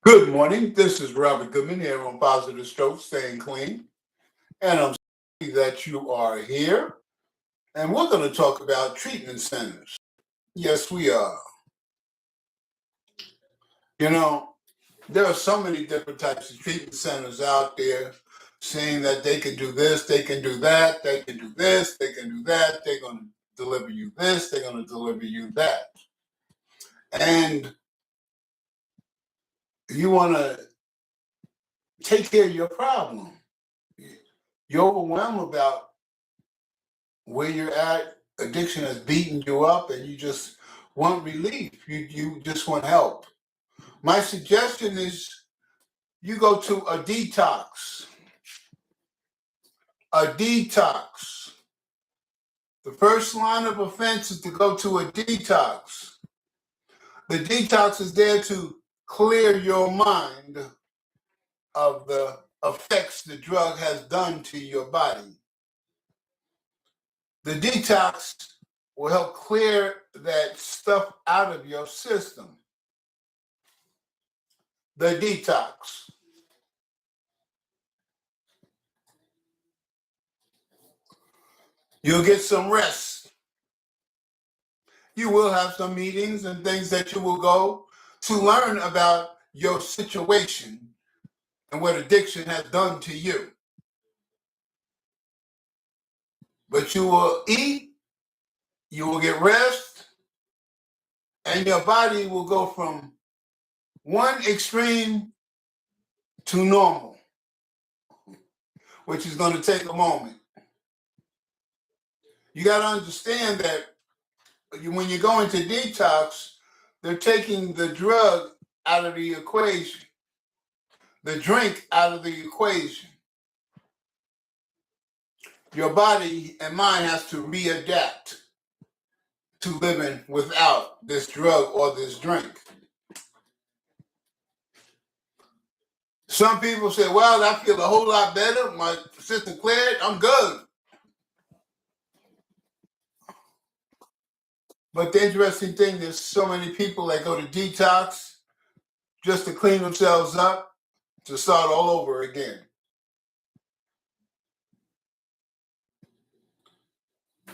Good morning. This is Robert Goodman here on Positive Stroke, Staying Clean. And I'm happy that you are here. And we're going to talk about treatment centers. Yes, we are. You know, there are so many different types of treatment centers out there saying that they can do this, they can do that, they can do this, they can do that, they're going to deliver you this, they're going to deliver you that. And you want to take care of your problem. You're overwhelmed about where you're at, addiction has beaten you up, and you just want relief. You just want help. My suggestion is you go to a detox. A detox. The first line of offense is to go to a detox. The detox is there to clear your mind of the effects the drug has done to your body. The detox will help clear that stuff out of your system. The detox. You'll get some rest. You will have some meetings and things that you will go to learn about your situation and what addiction has done to you. But you will eat, you will get rest, and your body will go from one extreme to normal, which is going to take a moment. You got to understand that when you go into detox, they're taking the drug out of the equation, the drink out of the equation. Your body and mind has to readapt to living without this drug or this drink. Some people say, well, I feel a whole lot better. My system cleared. I'm good. But the interesting thing is so many people that go to detox just to clean themselves up, to start all over again.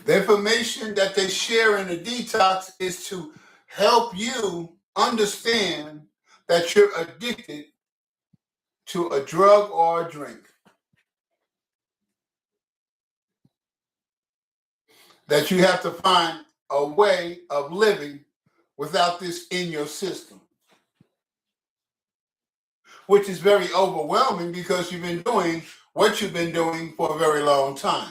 The information that they share in the detox is to help you understand that you're addicted to a drug or a drink. That you have to find a way of living without this in your system, which is very overwhelming because you've been doing what you've been doing for a very long time.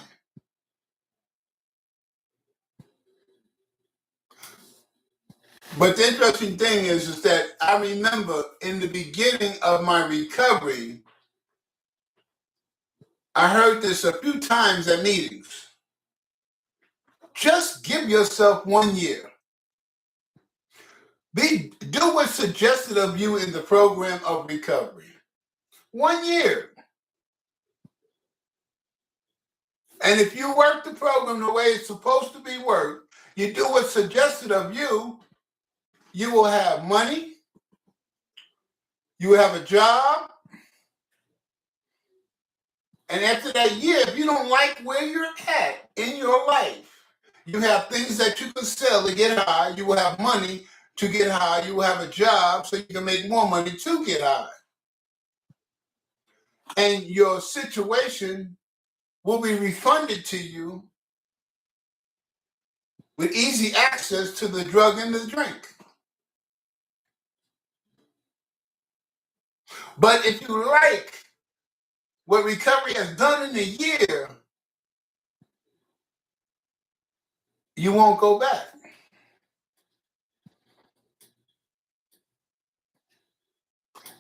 But the interesting thing is that I remember in the beginning of my recovery, I heard this a few times at meetings. Just give yourself 1 year. Do what's suggested of you in the program of recovery. 1 year. And if you work the program the way it's supposed to be worked, you do what's suggested of you, you will have money, you will have a job, and after that year, if you don't like where you're at in your life, you have things that you can sell to get high, you will have money to get high, you will have a job so you can make more money to get high. And your situation will be refunded to you with easy access to the drug and the drink. But if you like what recovery has done in a year, you won't go back.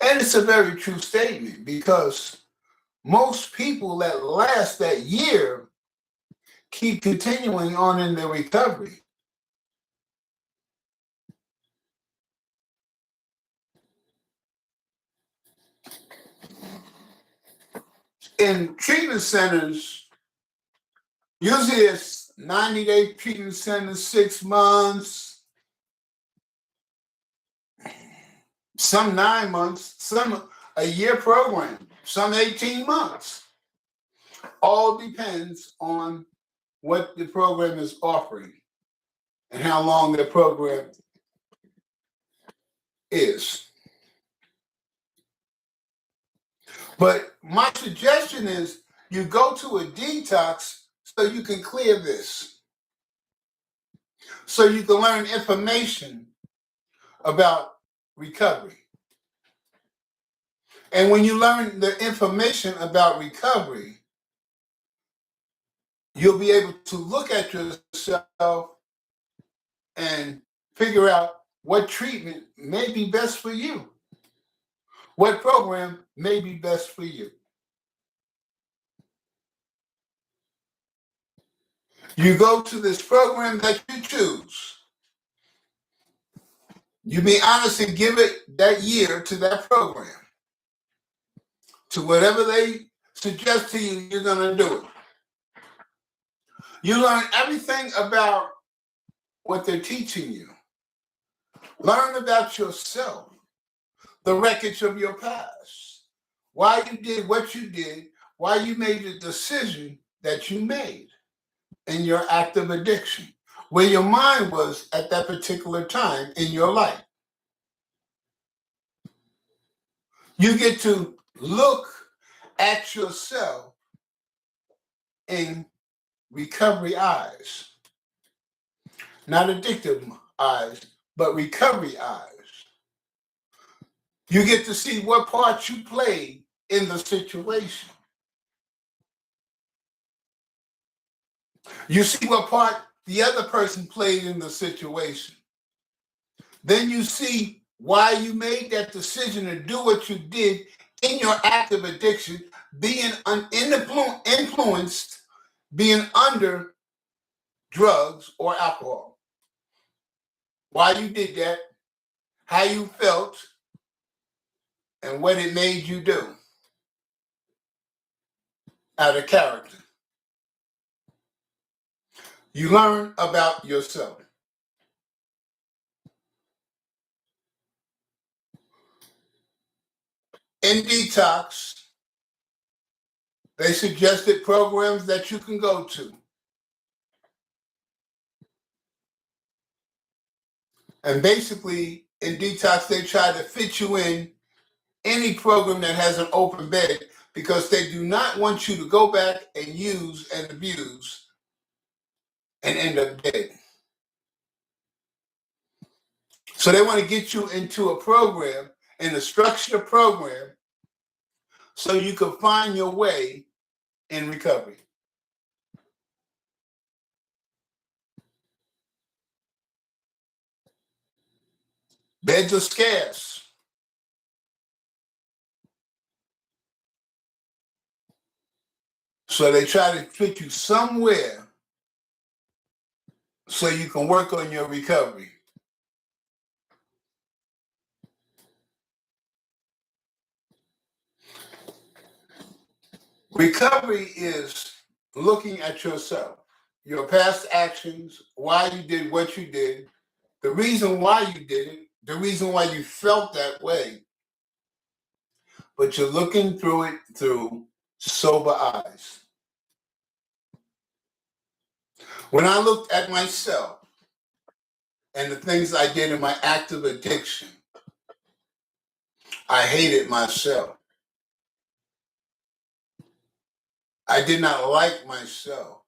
And it's a very true statement because most people that last that year keep continuing on in their recovery. In treatment centers, usually it's 90-day treatment centers, 6 months, some 9 months, some a year program, some 18 months. All depends on what the program is offering and how long the program is. But my suggestion is you go to a detox so you can clear this, so you can learn information about recovery. And when you learn the information about recovery, you'll be able to look at yourself and figure out what treatment may be best for you, what program may be best for you. You go to this program that you choose. You be honest and give it that year to that program, to whatever they suggest to you, you're going to do it. You learn everything about what they're teaching you. Learn about yourself, the wreckage of your past, why you did what you did, why you made the decision that you made in your active addiction, where your mind was at that particular time in your life. You get to look at yourself in recovery eyes, not addictive eyes, but recovery eyes. You get to see what part you played in the situation. You see what part the other person played in the situation. Then you see why you made that decision to do what you did in your active addiction, being influenced, being under drugs or alcohol. Why you did that, how you felt, and what it made you do out of character. You learn about yourself. In detox, they suggested programs that you can go to. And basically, in detox, they try to fit you in any program that has an open bed because they do not want you to go back and use and abuse and end up dead. So they want to get you into a program, in a structured program, so you can find your way in recovery. Beds are scarce. So they try to put you somewhere so you can work on your recovery. Recovery is looking at yourself, your past actions, why you did what you did, the reason why you did it, the reason why you felt that way. But you're looking through it through sober eyes. When I looked at myself and the things I did in my active addiction, I hated myself. I did not like myself.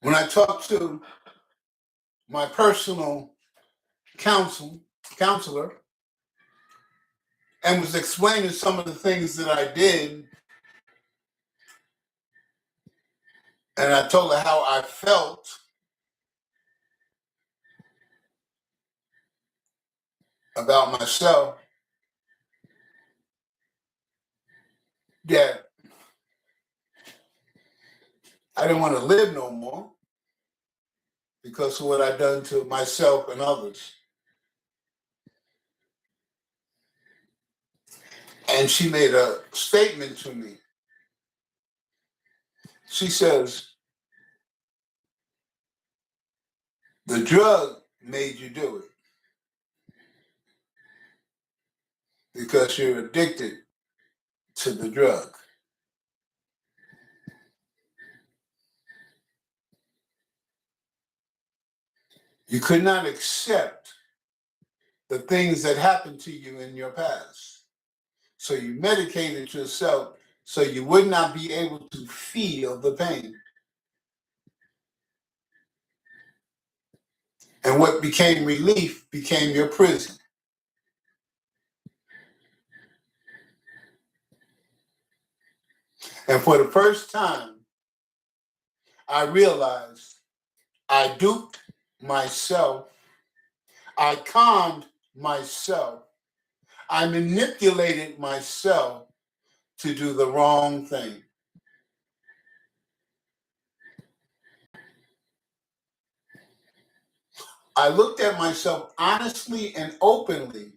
When I talked to my personal counselor, and was explaining some of the things that I did, and I told her how I felt, about myself, that I didn't want to live no more because of what I'd done to myself and others. And she made a statement to me. She says, The drug made you do it because you're addicted to the drug. You could not accept the things that happened to you in your past. So you medicated yourself so you would not be able to feel the pain. And what became relief became your prison. And for the first time, I realized I duped myself. I conned myself. I manipulated myself to do the wrong thing. I looked at myself honestly and openly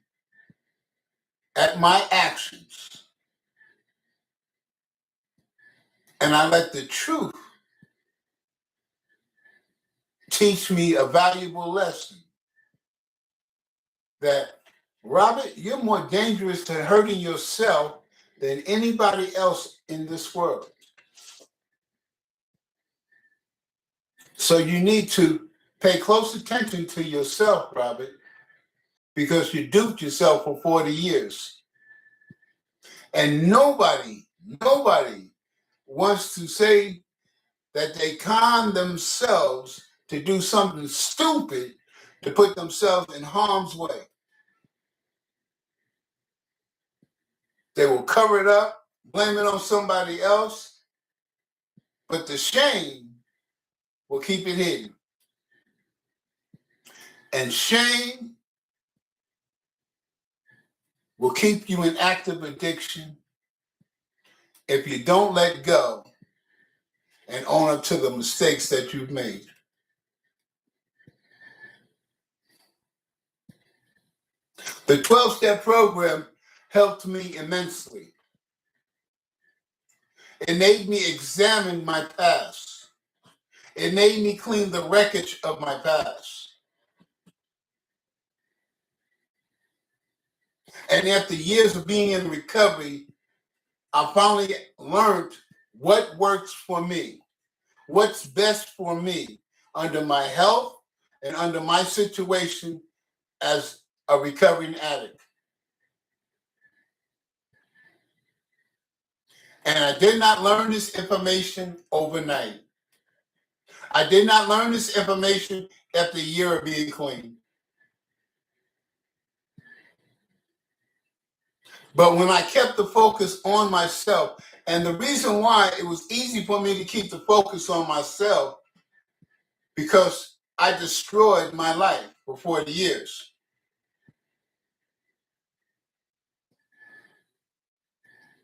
at my actions, and I let the truth teach me a valuable lesson that, Robert, you're more dangerous to hurting yourself than anybody else in this world. So you need to pay close attention to yourself, Robert, because you duped yourself for 40 years. And nobody wants to say that they con themselves to do something stupid to put themselves in harm's way. They will cover it up, blame it on somebody else, but the shame will keep it hidden. And shame will keep you in active addiction if you don't let go and own up to the mistakes that you've made. The 12-step program helped me immensely. It made me examine my past. It made me clean the wreckage of my past. And after years of being in recovery, I finally learned what works for me, what's best for me under my health and under my situation as a recovering addict. And I did not learn this information overnight. I did not learn this information after a year of being clean. But when I kept the focus on myself, and the reason why it was easy for me to keep the focus on myself, because I destroyed my life for 40 years.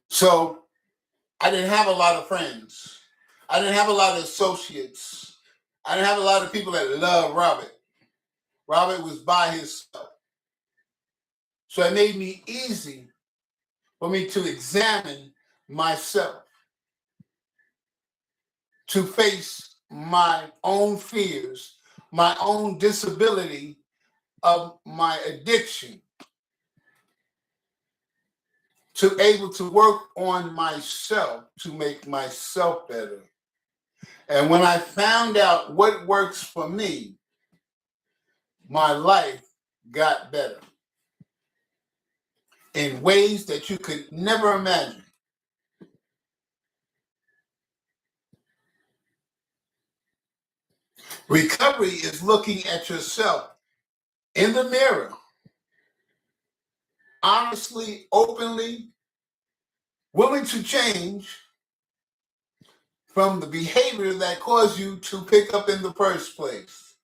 So I didn't have a lot of friends. I didn't have a lot of associates. I didn't have a lot of people that loved Robert. Robert was by himself. So it made me easy for me to examine myself, to face my own fears, my own disability of my addiction, to able to work on myself to make myself better. And when I found out what works for me, my life got better in ways that you could never imagine. Recovery is looking at yourself in the mirror, honestly, openly, willing to change from the behavior that caused you to pick up in the first place.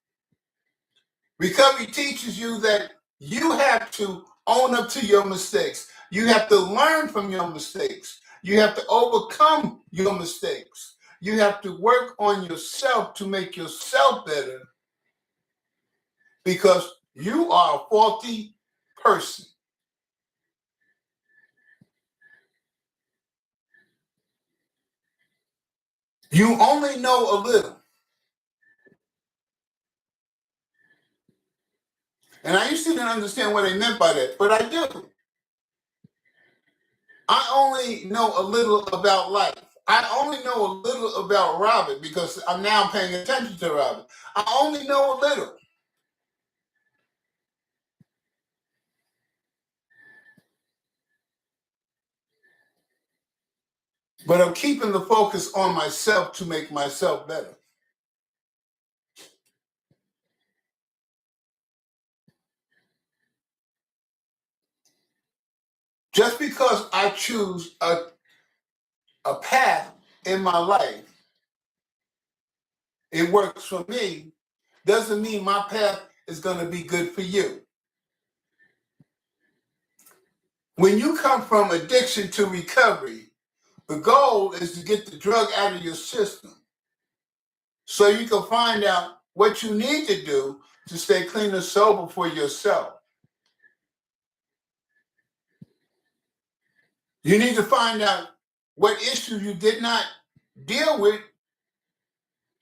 Recovery teaches you that you have to own up to your mistakes. You have to learn from your mistakes. You have to overcome your mistakes. You have to work on yourself to make yourself better because you are a faulty person. You only know a little. And I used to didn't understand what they meant by that, but I do. I only know a little about life. I only know a little about Robert because I'm now paying attention to Robert. I only know a little. But I'm keeping the focus on myself to make myself better. Just because I choose a path in my life, it works for me, doesn't mean my path is going to be good for you. When you come from addiction to recovery, the goal is to get the drug out of your system so you can find out what you need to do to stay clean and sober for yourself. You need to find out what issues you did not deal with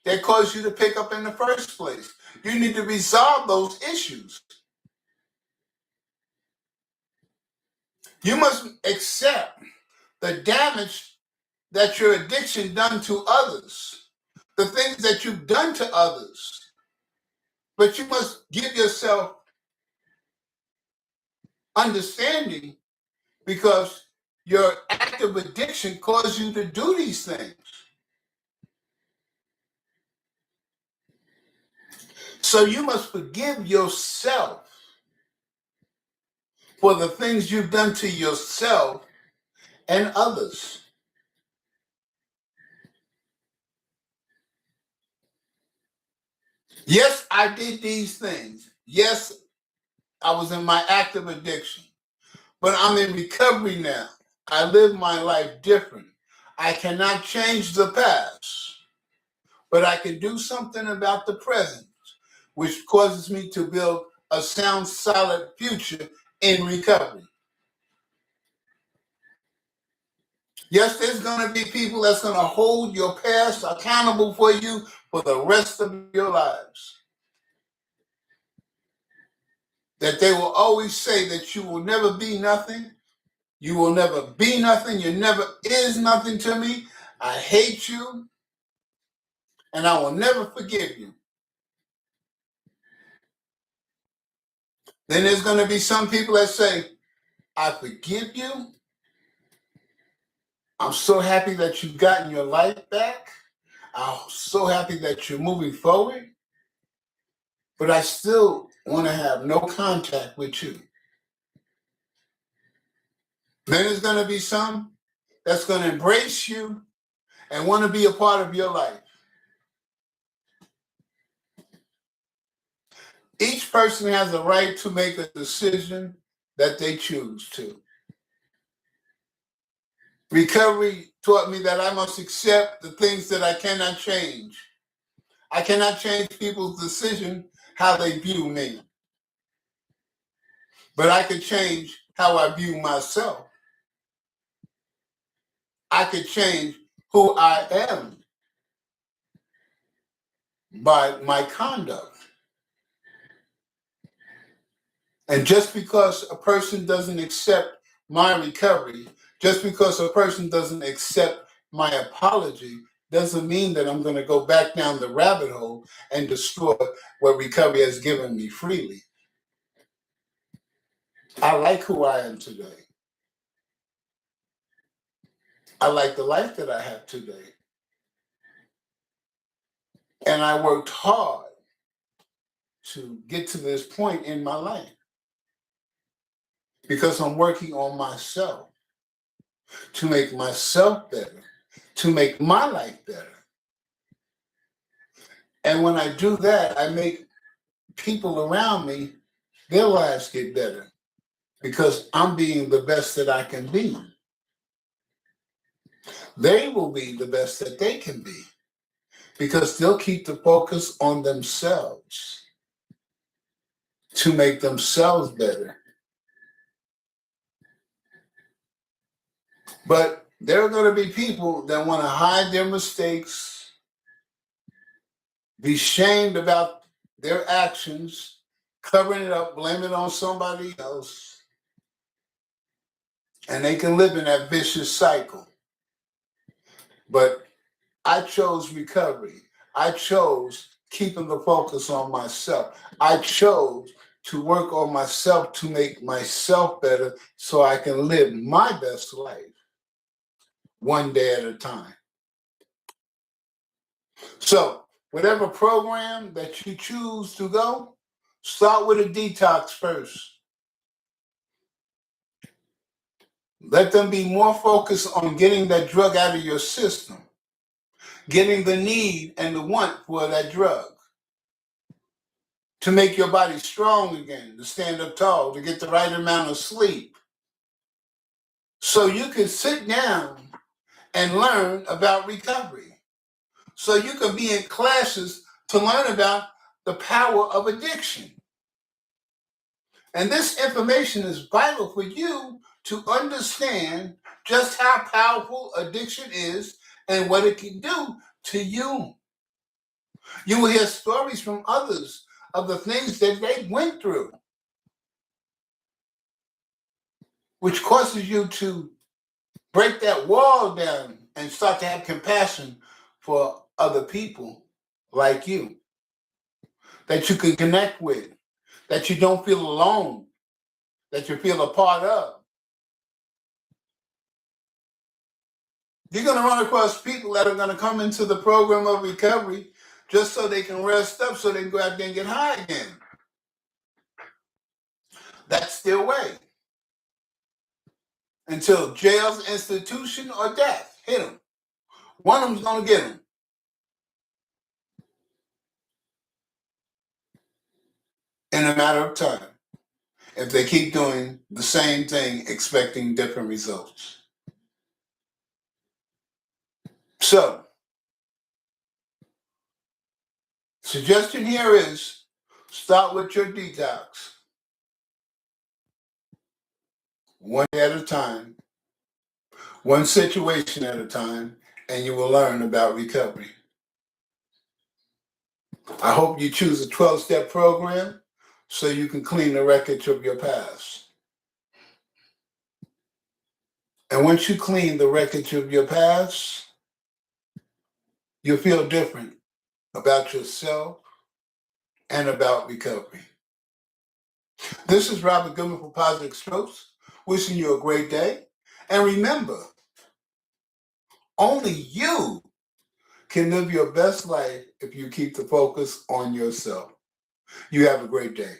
that caused you to pick up in the first place. You need to resolve those issues. You must accept the damage that your addiction done to others, the things that you've done to others. But you must give yourself understanding because your active addiction caused you to do these things. So you must forgive yourself for the things you've done to yourself and others. Yes, I did these things. Yes, I was in my active addiction, but I'm in recovery now. I live my life different. I cannot change the past, but I can do something about the present, which causes me to build a sound, solid future in recovery. Yes, there's going to be people that's going to hold your past accountable for you for the rest of your lives. That they will always say that you will never be nothing. You will never be nothing. You never is nothing to me. I hate you. And I will never forgive you. Then there's going to be some people that say, I forgive you. I'm so happy that you've gotten your life back. I'm so happy that you're moving forward. But I still want to have no contact with you. Then there's going to be some that's going to embrace you and want to be a part of your life. Each person has a right to make a decision that they choose to. Recovery taught me that I must accept the things that I cannot change. I cannot change people's decision how they view me. But I can change how I view myself. I can change who I am by my conduct. And just because a person doesn't accept my recovery, just because a person doesn't accept my apology, doesn't mean that I'm going to go back down the rabbit hole and destroy what recovery has given me freely. I like who I am today. I like the life that I have today. And I worked hard to get to this point in my life because I'm working on myself to make myself better, to make my life better. And when I do that, I make people around me, their lives get better because I'm being the best that I can be. They will be the best that they can be because they'll keep the focus on themselves to make themselves better. But there are going to be people that want to hide their mistakes, be shamed about their actions, covering it up, blaming it on somebody else, and they can live in that vicious cycle. But I chose recovery. I chose keeping the focus on myself. I chose to work on myself to make myself better so I can live my best life one day at a time. So, whatever program that you choose to go, start with a detox first. Let them be more focused on getting that drug out of your system, getting the need and the want for that drug, to make your body strong again, to stand up tall, to get the right amount of sleep. So you can sit down and learn about recovery. So you can be in classes to learn about the power of addiction. And this information is vital for you to understand just how powerful addiction is and what it can do to you. You will hear stories from others of the things that they went through, which causes you to break that wall down and start to have compassion for other people like you, that you can connect with, that you don't feel alone, that you feel a part of. You're going to run across people that are going to come into the program of recovery just so they can rest up, so they can go out there and get high again. That's their way. Until jail's institution or death hit them. One of them's going to get them. In a matter of time, if they keep doing the same thing, expecting different results. So, suggestion here is start with your detox. One day at a time, one situation at a time, and you will learn about recovery. I hope you choose a 12-step program so you can clean the wreckage of your past. And once you clean the wreckage of your past, you'll feel different about yourself and about recovery. This is Robert Goodman for Positive Strokes, wishing you a great day. And remember, only you can live your best life if you keep the focus on yourself. You have a great day.